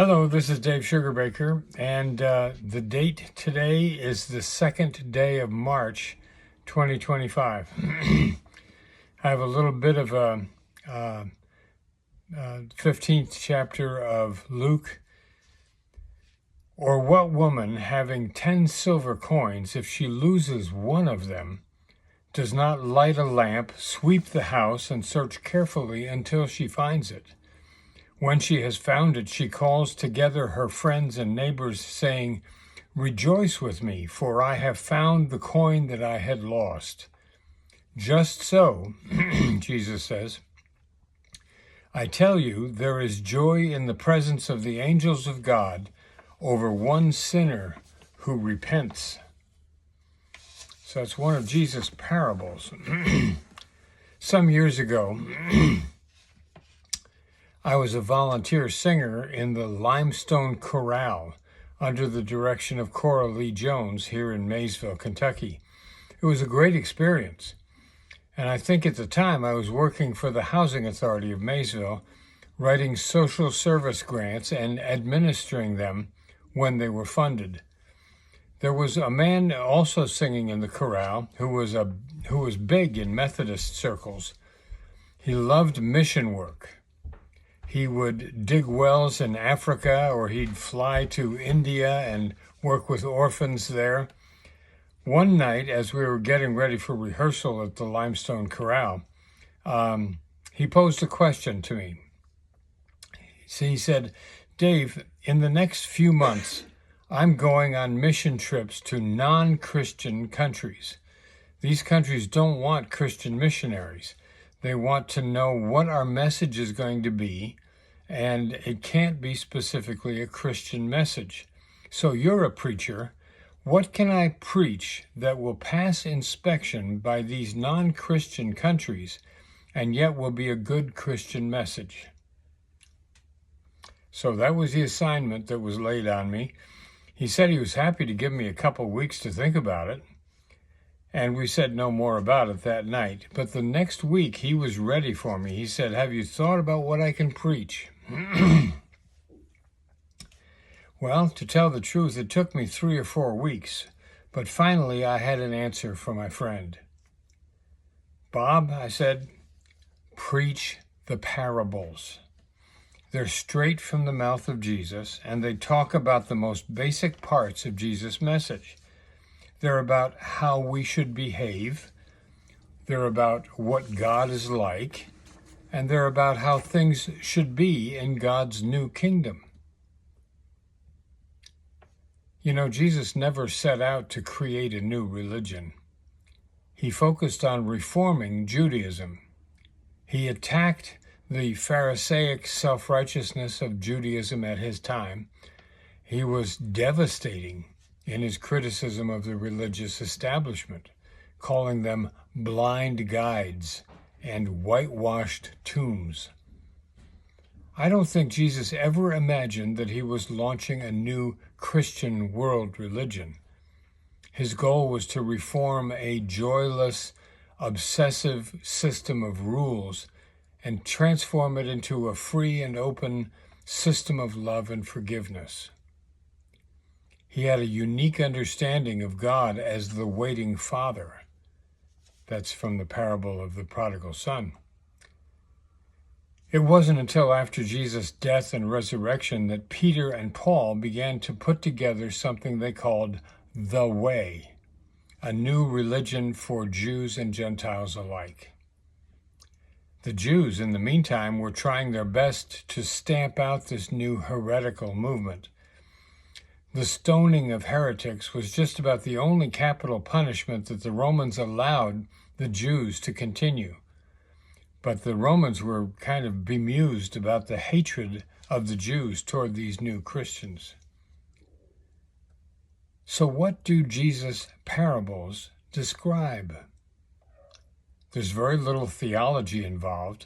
Hello, this is Dave Sugarbaker, and the date today is the second day of March 2025. I have a little bit of a 15th chapter of Luke. Or what woman, having 10 silver coins, if she loses one of them, does not light a lamp, sweep the house, and search carefully until she finds it? When she has found it, she calls together her friends and neighbors, saying, "Rejoice with me, for I have found the coin that I had lost." Just so, Jesus says, I tell you, there is joy in the presence of the angels of God over one sinner who repents. So that's one of Jesus' parables. Some years ago, I was a volunteer singer in the Limestone Chorale under the direction of Cora Lee Jones here in Maysville, Kentucky. It was a great experience. And I think at the time I was working for the Housing Authority of Maysville, writing social service grants and administering them when they were funded. There was a man also singing in the chorale who was big in Methodist circles. He loved mission work. He would dig wells in Africa, or he'd fly to India and work with orphans there. One night, as we were getting ready for rehearsal at the Limestone Chorale, he posed a question to me. So he said, "Dave, in the next few months, I'm going on mission trips to non-Christian countries. These countries don't want Christian missionaries. They want to know what our message is going to be, and it can't be specifically a Christian message. So you're a preacher. What can I preach that will pass inspection by these non-Christian countries and yet will be a good Christian message?" So that was the assignment that was laid on me. He said he was happy to give me a couple weeks to think about it. And we said no more about it that night. But the next week, he was ready for me. He said, "Have you thought about what I can preach?" Well, to tell the truth, it took me 3 or 4 weeks. But finally, I had an answer for my friend. "Bob," I said, "preach the parables. They're straight from the mouth of Jesus, and they talk about the most basic parts of Jesus' message. They're about how we should behave. They're about what God is like. And they're about how things should be in God's new kingdom." You know, Jesus never set out to create a new religion. He focused on reforming Judaism. He attacked the Pharisaic self-righteousness of Judaism at his time. He was devastating in his criticism of the religious establishment, calling them blind guides and whitewashed tombs. I don't think Jesus ever imagined that he was launching a new Christian world religion. His goal was to reform a joyless, obsessive system of rules and transform it into a free and open system of love and forgiveness. He had a unique understanding of God as the waiting Father. That's from the parable of the prodigal son. It wasn't until after Jesus' death and resurrection that Peter and Paul began to put together something they called the Way, a new religion for Jews and Gentiles alike. The Jews, in the meantime, were trying their best to stamp out this new heretical movement. The stoning of heretics was just about the only capital punishment that the Romans allowed the Jews to continue. But the Romans were kind of bemused about the hatred of the Jews toward these new Christians. So what do Jesus' parables describe? There's very little theology involved.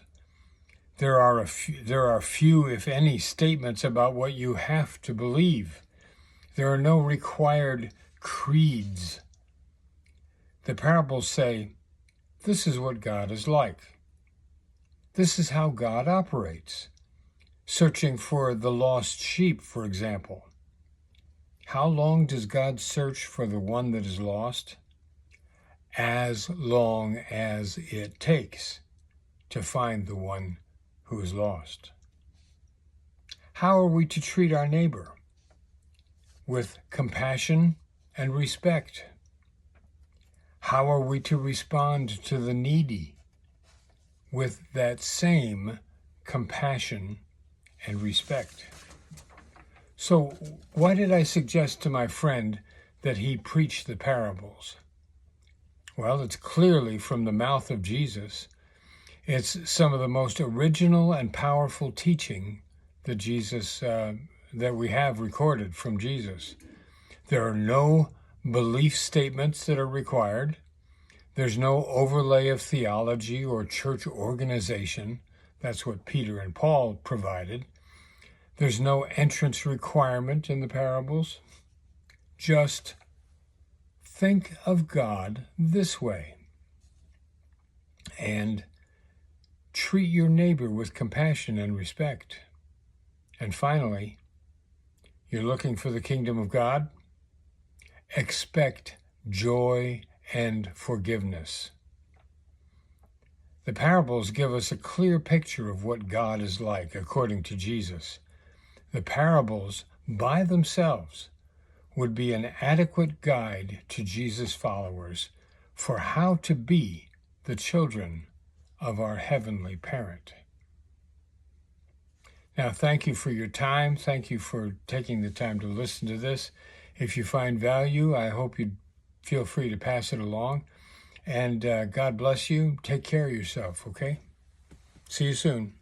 There are few, if any, statements about what you have to believe. There are no required creeds. The parables say, this is what God is like. This is how God operates. searching for the lost sheep, for example. How long does God search for the one that is lost? As long as it takes to find the one who is lost. How are we to treat our neighbor? With compassion and respect. How are we to respond to the needy? With that same compassion and respect. So, why did I suggest to my friend that he preach the parables? Well, it's clearly from the mouth of Jesus. It's some of the most original and powerful teaching that we have recorded from Jesus. There are no belief statements that are required. There's no overlay of theology or church organization. That's what Peter and Paul provided. There's no entrance requirement in the parables. Just think of God this way and treat your neighbor with compassion and respect. And finally, you're looking for the kingdom of God? Expect joy and forgiveness. The parables give us a clear picture of what God is like according to Jesus. The parables, by themselves, would be an adequate guide to Jesus' followers for how to be the children of our heavenly parent. Now, thank you for your time. Thank you for taking the time to listen to this. If you find value, I hope you feel free to pass it along. And God bless you. Take care of yourself, okay? See you soon.